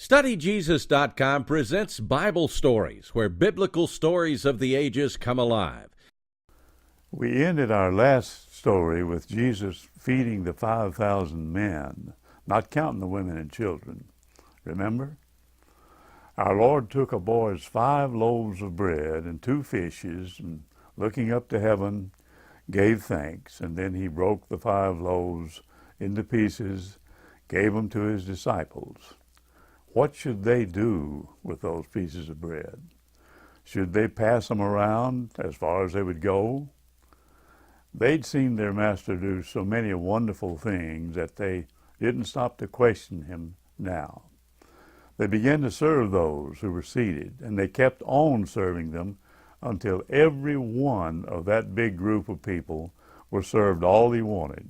StudyJesus.com presents Bible Stories, where biblical stories of the ages come alive. We ended our last story with Jesus feeding the 5,000 men, not counting the women and children. Remember? Our Lord took a boy's 5 loaves of bread and 2 fishes, and looking up to heaven, gave thanks, and then he broke the 5 loaves into pieces, gave them to his disciples. What should they do with those pieces of bread? Should they pass them around as far as they would go? They'd seen their master do so many wonderful things that they didn't stop to question him now. They began to serve those who were seated, and they kept on serving them until every one of that big group of people was served all he wanted.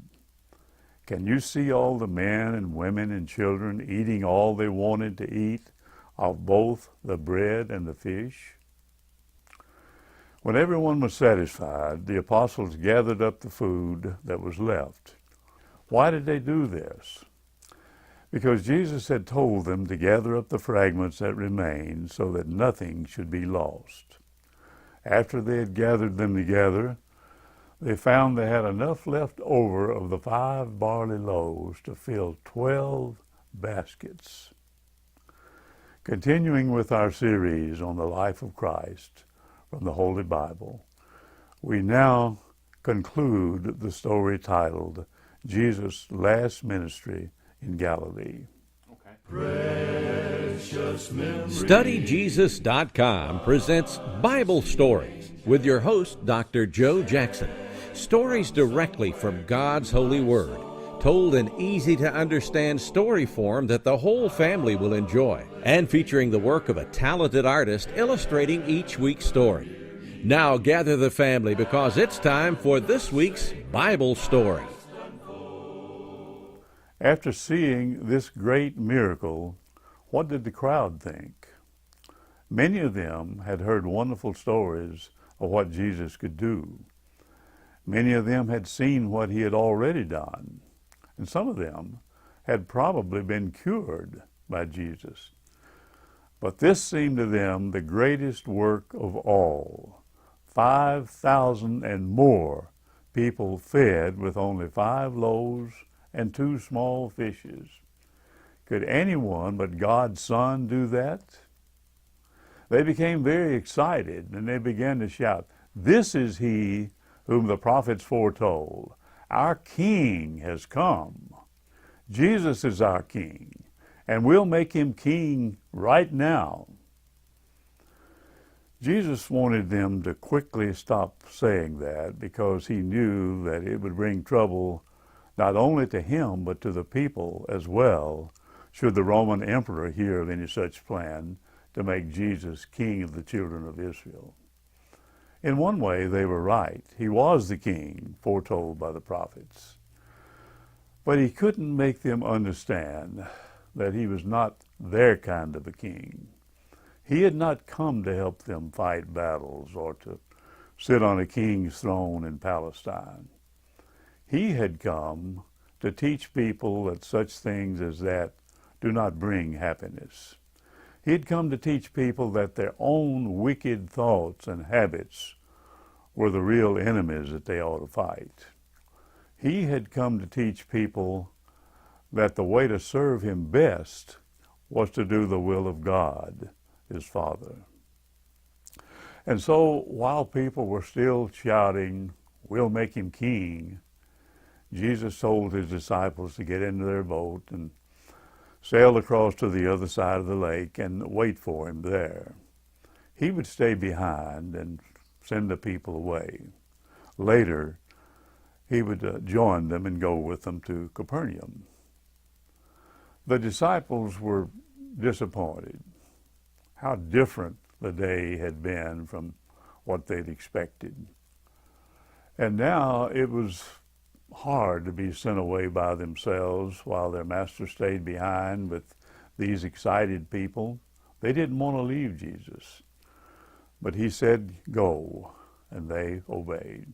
Can you see all the men and women and children eating all they wanted to eat of both the bread and the fish? When everyone was satisfied, the apostles gathered up the food that was left. Why did they do this? Because Jesus had told them to gather up the fragments that remained so that nothing should be lost. After they had gathered them together, they found they had enough left over of the 5 barley loaves to fill 12 baskets. Continuing with our series on the life of Christ from the Holy Bible, we now conclude the story titled Jesus' Last Ministry in Galilee. StudyJesus.com presents Bible Stories with your host, Dr. Joe Jackson. Stories directly from God's holy word, told in easy-to-understand story form that the whole family will enjoy, and featuring the work of a talented artist illustrating each week's story. Now gather the family because it's time for this week's Bible Story. After seeing this great miracle, what did the crowd think? Many of them had heard wonderful stories of what Jesus could do. Many of them had seen what he had already done, and some of them had probably been cured by Jesus. But this seemed to them the greatest work of all. 5,000 and more people fed with only 5 loaves and 2 small fishes. Could anyone but God's Son do that? They became very excited, and they began to shout, "This is he whom the prophets foretold. Our King has come. Jesus is our King, and we'll make him king right now." Jesus wanted them to quickly stop saying that because he knew that it would bring trouble not only to him but to the people as well, should the Roman emperor hear of any such plan to make Jesus king of the children of Israel. In one way, they were right. He was the king foretold by the prophets. But he couldn't make them understand that he was not their kind of a king. He had not come to help them fight battles or to sit on a king's throne in Palestine. He had come to teach people that such things as that do not bring happiness. He had come to teach people that their own wicked thoughts and habits were the real enemies that they ought to fight. He had come to teach people that the way to serve him best was to do the will of God, his Father. And so while people were still shouting, "We'll make him king," Jesus told his disciples to get into their boat and sail across to the other side of the lake and wait for him there. He would stay behind and send the people away. Later, he would join them and go with them to Capernaum. The disciples were disappointed. How different the day had been from what they'd expected. And now it was hard to be sent away by themselves while their master stayed behind with these excited people. They didn't want to leave Jesus. But he said, "Go," and they obeyed.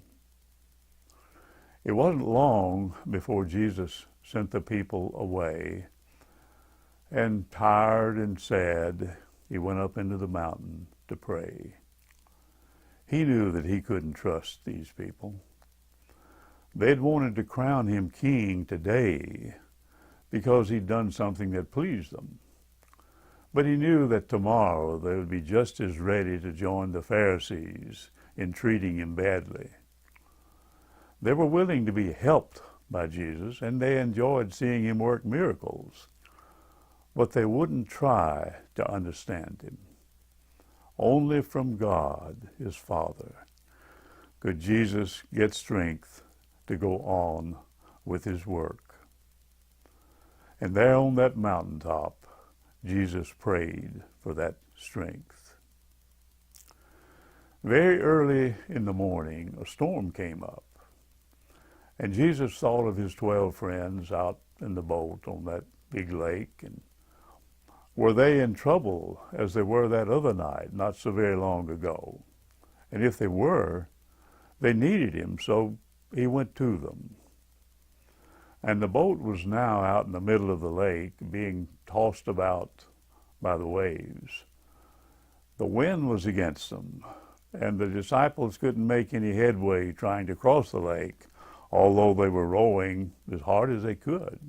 It wasn't long before Jesus sent the people away, And tired and sad, he went up into the mountain to pray. He knew that he couldn't trust these people. They'd wanted to crown him king today because he'd done something that pleased them. But he knew that tomorrow they would be just as ready to join the Pharisees in treating him badly. They were willing to be helped by Jesus, and they enjoyed seeing him work miracles, but they wouldn't try to understand him. Only from God, his Father, could Jesus get strength to go on with his work. And there on that mountaintop, Jesus prayed for that strength. Very early in the morning, a storm came up, and Jesus thought of his 12 friends out in the boat on that big lake, and were they in trouble as they were that other night, not so very long ago? And if they were, they needed him, so he went to them. And the boat was now out in the middle of the lake, being tossed about by the waves. The wind was against them, and the disciples couldn't make any headway trying to cross the lake, although they were rowing as hard as they could.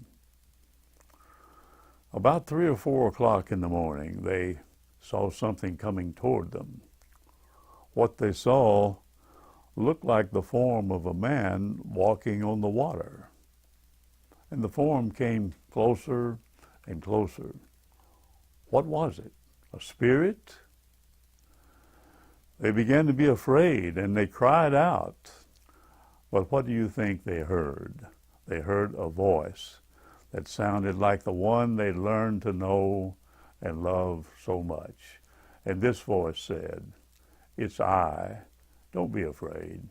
About 3 or 4 o'clock in the morning, they saw something coming toward them. What they saw looked like the form of a man walking on the water. And the form came closer and closer. What was it? A spirit? They began to be afraid, and they cried out. But what do you think they heard? They heard a voice that sounded like the one they'd learned to know and love so much. And this voice said, "It's I. Don't be afraid."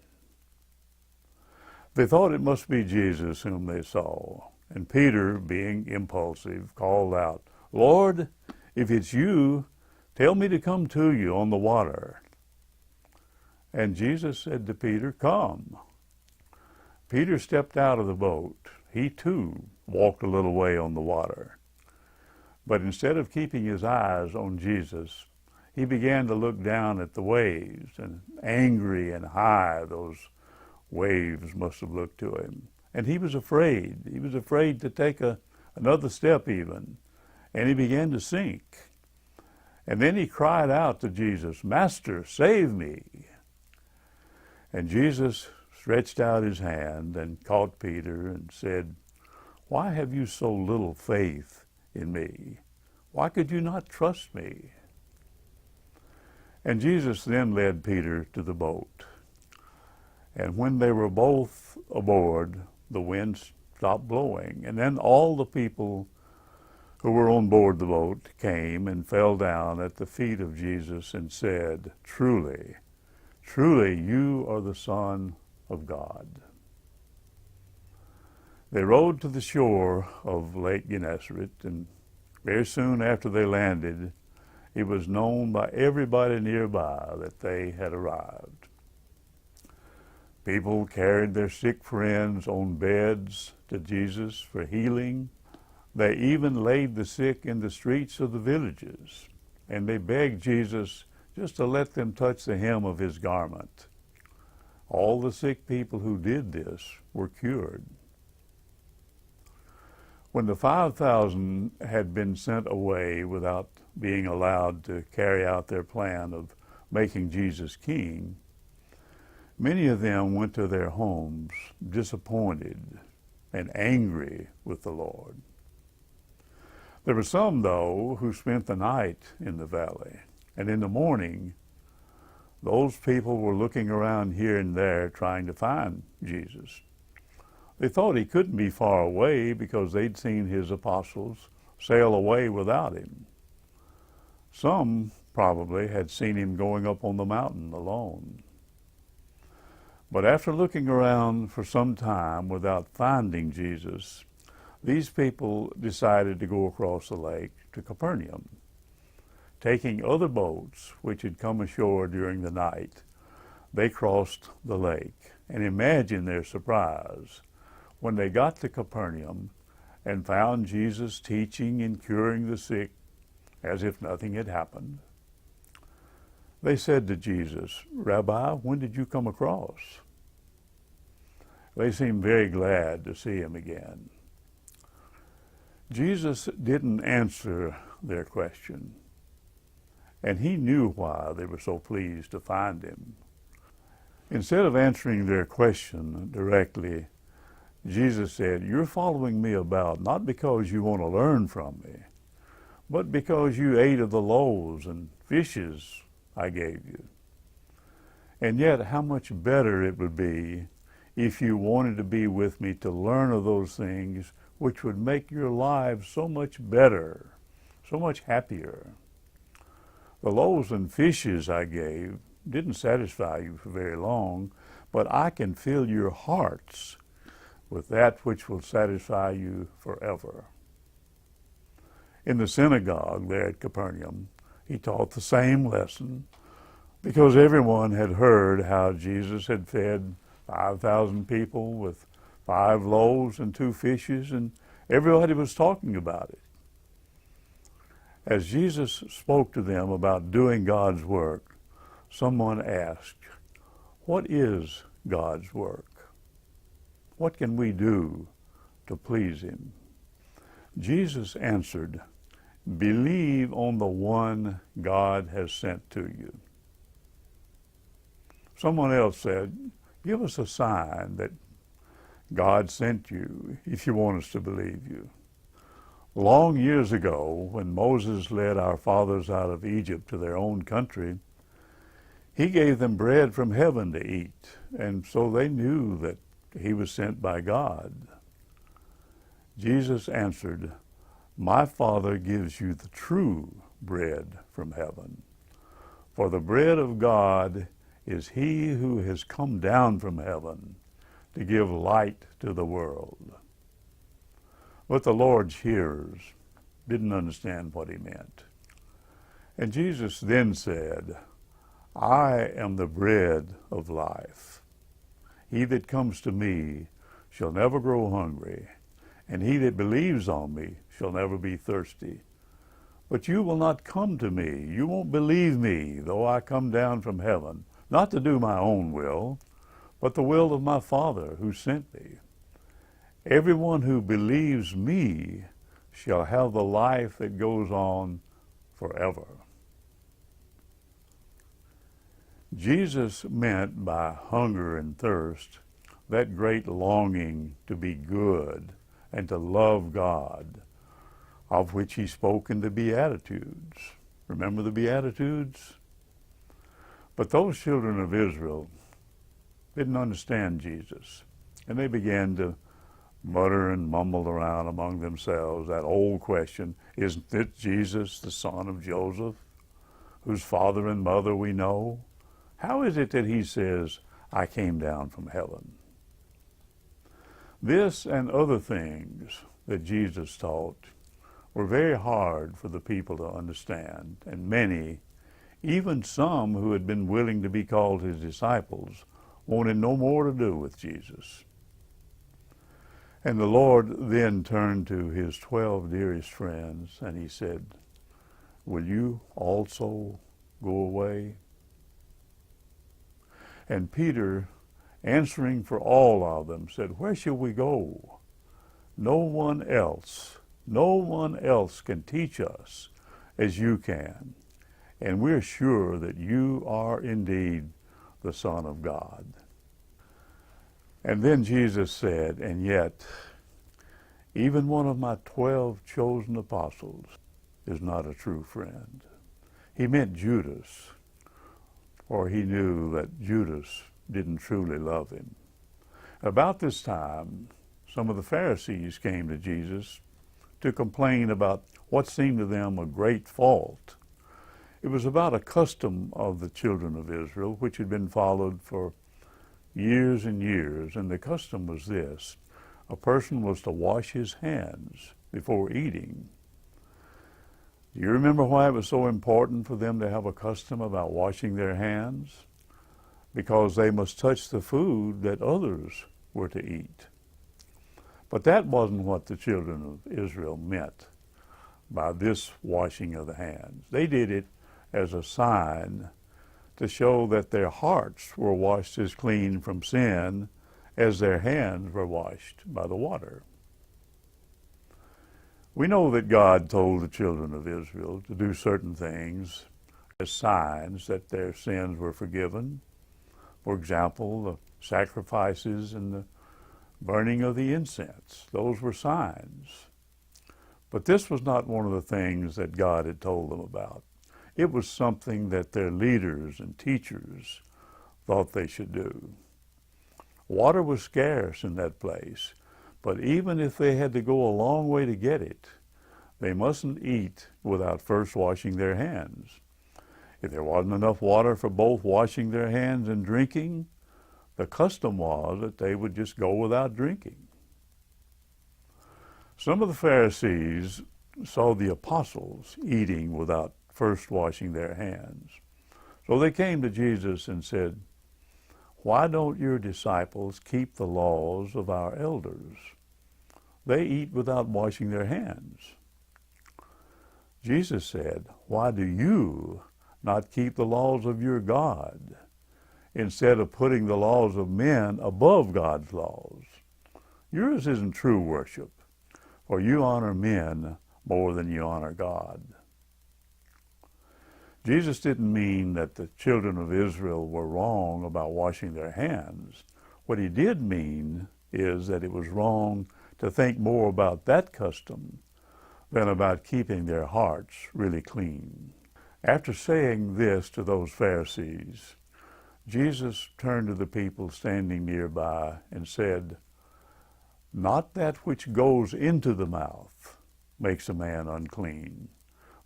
They thought it must be Jesus whom they saw. And Peter, being impulsive, called out, "Lord, if it's you, tell me to come to you on the water." And Jesus said to Peter, "Come." Peter stepped out of the boat. He too walked a little way on the water. But instead of keeping his eyes on Jesus, he began to look down at the waves, and angry and high those waves must have looked to him. And he was afraid. He was afraid to take another step even. And he began to sink. And then he cried out to Jesus, "Master, save me." And Jesus stretched out his hand and caught Peter and said, "Why have you so little faith in me? Why could you not trust me?" And Jesus then led Peter to the boat. And when they were both aboard, the wind stopped blowing. And then all the people who were on board the boat came and fell down at the feet of Jesus and said, "Truly, truly, you are the Son of God." They rowed to the shore of Lake Gennesaret, and very soon after they landed, it was known by everybody nearby that they had arrived. People carried their sick friends on beds to Jesus for healing. They even laid the sick in the streets of the villages, and they begged Jesus just to let them touch the hem of his garment. All the sick people who did this were cured. When the 5,000 had been sent away without being allowed to carry out their plan of making Jesus king, many of them went to their homes disappointed and angry with the Lord. There were some, though, who spent the night in the valley, and in the morning, those people were looking around here and there trying to find Jesus. They thought he couldn't be far away because they'd seen his apostles sail away without him. Some probably had seen him going up on the mountain alone. But after looking around for some time without finding Jesus, these people decided to go across the lake to Capernaum. Taking other boats which had come ashore during the night, they crossed the lake. And imagine their surprise when they got to Capernaum and found Jesus teaching and curing the sick as if nothing had happened. They said to Jesus, "Rabbi, when did you come across?" They seemed very glad to see him again. Jesus didn't answer their question, and he knew why they were so pleased to find him. Instead of answering their question directly, Jesus said, "You're following me about not because you want to learn from me, but because you ate of the loaves and fishes I gave you. And yet how much better it would be if you wanted to be with me to learn of those things which would make your lives so much better, so much happier. The loaves and fishes I gave didn't satisfy you for very long, but I can fill your hearts with that which will satisfy you forever." In the synagogue there at Capernaum, he taught the same lesson because everyone had heard how Jesus had fed 5,000 people with 5 loaves and 2 fishes, and everybody was talking about it. As Jesus spoke to them about doing God's work, someone asked, "What is God's work? What can we do to please him?" Jesus answered, "Believe on the one God has sent to you." Someone else said, "Give us a sign that God sent you if you want us to believe you." Long years ago, when Moses led our fathers out of Egypt to their own country, he gave them bread from heaven to eat, and so they knew that he was sent by God. Jesus answered, "My Father gives you the true bread from heaven. For the bread of God is he who has come down from heaven to give light to the world." But the Lord's hearers didn't understand what he meant. And Jesus then said, "I am the bread of life. He that comes to me shall never grow hungry, and he that believes on me shall never be thirsty. But you will not come to me. You won't believe me, though I come down from heaven, not to do my own will, but the will of my Father who sent me. Everyone who believes me shall have the life that goes on forever." Jesus meant by hunger and thirst that great longing to be good and to love God, of which he spoke in the Beatitudes. Remember the Beatitudes? But those children of Israel didn't understand Jesus, and they began to mutter and mumble around among themselves that old question, "Isn't it Jesus, the son of Joseph, whose father and mother we know? How is it that he says, 'I came down from heaven'?" This and other things that Jesus taught were very hard for the people to understand, and many, even some who had been willing to be called his disciples, wanted no more to do with Jesus. And the Lord then turned to his 12 dearest friends, and he said, "Will you also go away?" And Peter, answering for all of them, said, "Where shall we go? No one else can teach us as you can, and we're sure that you are indeed the Son of God." And then Jesus said, "And yet, even one of my 12 chosen apostles is not a true friend." He meant Judas, for he knew that Judas didn't truly love him. About this time, some of the Pharisees came to Jesus to complain about what seemed to them a great fault. It was about a custom of the children of Israel which had been followed for years and years, and the custom was this: a person was to wash his hands before eating. Do you remember why it was so important for them to have a custom about washing their hands? Because they must touch the food that others were to eat. But that wasn't what the children of Israel meant by this washing of the hands. They did it as a sign to show that their hearts were washed as clean from sin as their hands were washed by the water. We know that God told the children of Israel to do certain things as signs that their sins were forgiven. For example, the sacrifices and the burning of the incense. Those were signs. But this was not one of the things that God had told them about. It was something that their leaders and teachers thought they should do. Water was scarce in that place, but even if they had to go a long way to get it, they mustn't eat without first washing their hands. If there wasn't enough water for both washing their hands and drinking, the custom was that they would just go without drinking. Some of the Pharisees saw the apostles eating without first washing their hands. So they came to Jesus and said, "Why don't your disciples keep the laws of our elders? They eat without washing their hands." Jesus said, "Why do you not keep the laws of your God, instead of putting the laws of men above God's laws? Yours isn't true worship, for you honor men more than you honor God." Jesus didn't mean that the children of Israel were wrong about washing their hands. What he did mean is that it was wrong to think more about that custom than about keeping their hearts really clean. After saying this to those Pharisees, Jesus turned to the people standing nearby and said, "Not that which goes into the mouth makes a man unclean,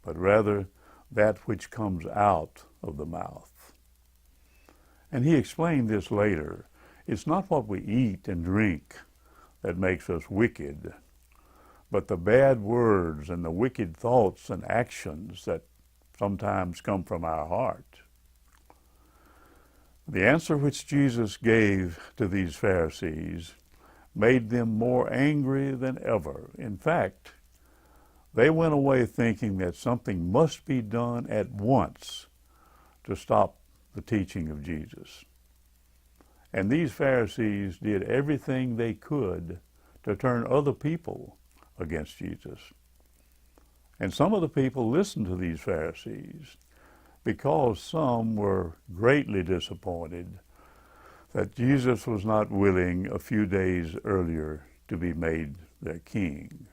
but rather that which comes out of the mouth." And he explained this later. It's not what we eat and drink that makes us wicked, but the bad words and the wicked thoughts and actions that sometimes come from our heart. The answer which Jesus gave to these Pharisees made them more angry than ever. In fact, they went away thinking that something must be done at once to stop the teaching of Jesus. And these Pharisees did everything they could to turn other people against Jesus. And some of the people listened to these Pharisees because some were greatly disappointed that Jesus was not willing a few days earlier to be made their king.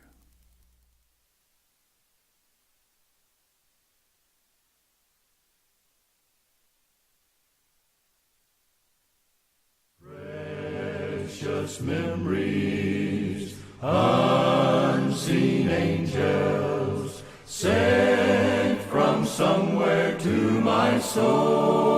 Precious memories, unseen angels, sent from somewhere to my soul.